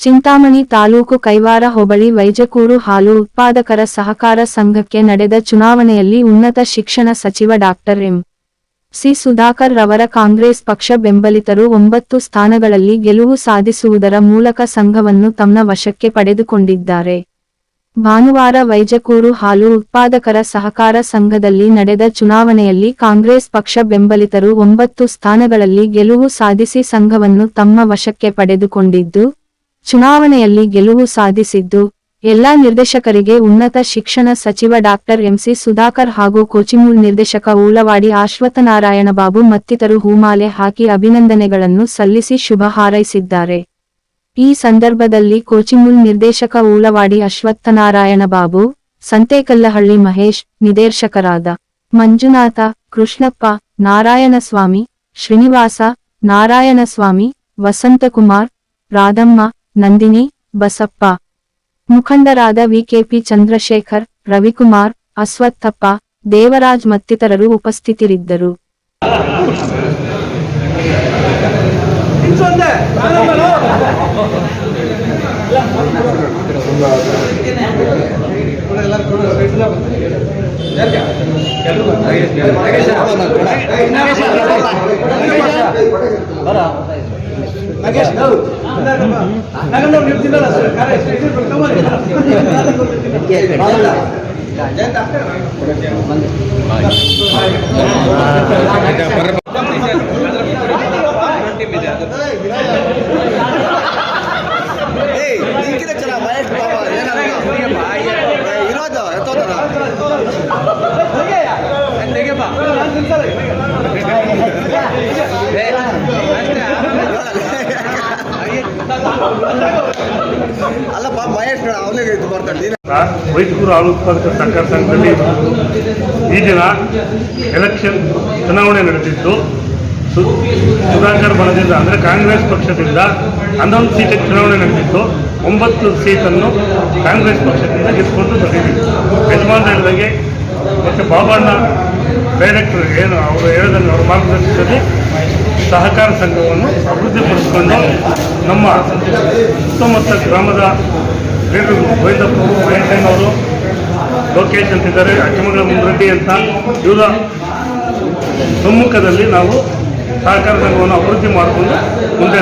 ಚಿಂತಾಮಣಿ ತಾಲೂಕು ಕೈವಾರ ಹೋಬಳಿ ವೈಜಕೂರು ಹಾಲು ಉತ್ಪಾದಕರ ಸಹಕಾರ ಸಂಘಕ್ಕೆ ನಡೆದ ಚುನಾವಣೆಯಲ್ಲಿ ಉನ್ನತ ಶಿಕ್ಷಣ ಸಚಿವ ಡಾಕ್ಟರ್ ಎಂ. ಸಿ. ಸುಧಾಕರ್ ರವರ ಕಾಂಗ್ರೆಸ್ ಪಕ್ಷ ಬೆಂಬಲಿತರು 9 ಸ್ಥಾನಗಳಲ್ಲಿ ಗೆಲುವು ಸಾಧಿಸುವುದರ ಮೂಲಕ ಸಂಘವನ್ನು ತಮ್ಮ ವಶಕ್ಕೆ ಪಡೆದುಕೊಂಡಿದ್ದಾರೆ. ಭಾನುವಾರ ವೈಜಕೂರು ಹಾಲು ಉತ್ಪಾದಕರ ಸಹಕಾರ ಸಂಘದಲ್ಲಿ ನಡೆದ ಚುನಾವಣೆಯಲ್ಲಿ ಕಾಂಗ್ರೆಸ್ ಪಕ್ಷ ಬೆಂಬಲಿತರು 9 ಸ್ಥಾನಗಳಲ್ಲಿ ಗೆಲುವು ಸಾಧಿಸಿ ಸಂಘವನ್ನು ತಮ್ಮ ವಶಕ್ಕೆ ಪಡೆದುಕೊಂಡಿದ್ದು, ಚುನಾವಣೆಯಲ್ಲಿ ಗೆಲುವು ಸಾಧಿಸಿದ್ದು, ಎಲ್ಲಾ ನಿರ್ದೇಶಕರಿಗೆ ಉನ್ನತ ಶಿಕ್ಷಣ ಸಚಿವ ಡಾಕ್ಟರ್ ಎಂ. ಸಿ. ಸುಧಾಕರ್ ಹಾಗೂ ಕೋಚಿಮೂಲ್ ನಿರ್ದೇಶಕ ಊಲವಾಡಿ ಅಶ್ವತ್ಥನಾರಾಯಣ ಬಾಬು ಮತ್ತಿತರರು ಹೂಮಾಲೆ ಹಾಕಿ ಅಭಿನಂದನೆಗಳನ್ನು ಸಲ್ಲಿಸಿ ಶುಭ ಹಾರೈಸಿದ್ದಾರೆ. ಈ ಸಂದರ್ಭದಲ್ಲಿ ಕೋಚಿಮೂಲ್ ನಿರ್ದೇಶಕ ಊಲವಾಡಿ ಅಶ್ವತ್ಥನಾರಾಯಣ ಬಾಬು, ಸಂತೇಕಲ್ಲಹಳ್ಳಿ ಮಹೇಶ್, ನಿರ್ದೇಶಕರಾದ ಮಂಜುನಾಥ, ಕೃಷ್ಣಪ್ಪ, ನಾರಾಯಣಸ್ವಾಮಿ, ಶ್ರೀನಿವಾಸ, ನಾರಾಯಣಸ್ವಾಮಿ, ವಸಂತಕುಮಾರ್, ರಾಧಮ್ಮ, ನಂದಿನಿ, ಬಸಪ್ಪ, ಮುಖಂಡರಾದ ವಿಕೆಪಿ ಚಂದ್ರಶೇಖರ್, ರವಿಕುಮಾರ್, ಅಶ್ವತ್ಥಪ್ಪ, ದೇವರಾಜ್ ಮತ್ತಿತರರು ಉಪಸ್ಥಿತರಿದ್ದರು. ವೈಜಕೂರು ಹಾಲು ಉತ್ಪಾದಕರ ಸಹಕಾರ ಸಂಘದಲ್ಲಿ ಈ ದಿನ ಎಲೆಕ್ಷನ್ ಚುನಾವಣೆ ನಡೆದಿದ್ದು, ಸುಧಾಕರ್ ಬಣದಿಂದ ಅಂದರೆ ಕಾಂಗ್ರೆಸ್ ಪಕ್ಷದಿಂದ 11 ಸೀಟಿಗೆ ಚುನಾವಣೆ ನಡೆದಿತ್ತು. 9 ಸೀಟನ್ನು ಕಾಂಗ್ರೆಸ್ ಪಕ್ಷದಿಂದ ಗೆದ್ದುಕೊಂಡು ಬಂದಿದ್ದೀವಿ. ಯಜಮಾನ್ ಹೇಳಿದಾಗೆ ಮತ್ತು ಬಾಬಣ್ಣ ಡೈರೆಕ್ಟರ್ ಏನು ಅವರು ಹೇಳಿದಂಗೆ ಅವರ ಮಾರ್ಗದರ್ಶನದಲ್ಲಿ ಸಹಕಾರ ಸಂಘವನ್ನು ಅಭಿವೃದ್ಧಿಪಡಿಸಿಕೊಂಡು ನಮ್ಮ ಸುತ್ತಮುತ್ತ ಗ್ರಾಮದ ಲೀಡರ್ ಗೋವಿಂದಪ್ಪ, ಮಹೇಶಣ್ಣವರು, ಲೋಕೇಶ್ ಅಂತಿದ್ದಾರೆ, ಅಕ್ಕಮಗಳ ಮುಂಡ್ರೆಡ್ಡಿ ಅಂತ ಇವರ ಸಮ್ಮುಖದಲ್ಲಿ ನಾವು ಸಹಕಾರ ಸಂಘವನ್ನು ಅಭಿವೃದ್ಧಿ ಮಾಡಿಕೊಂಡು ಮುಂದೆ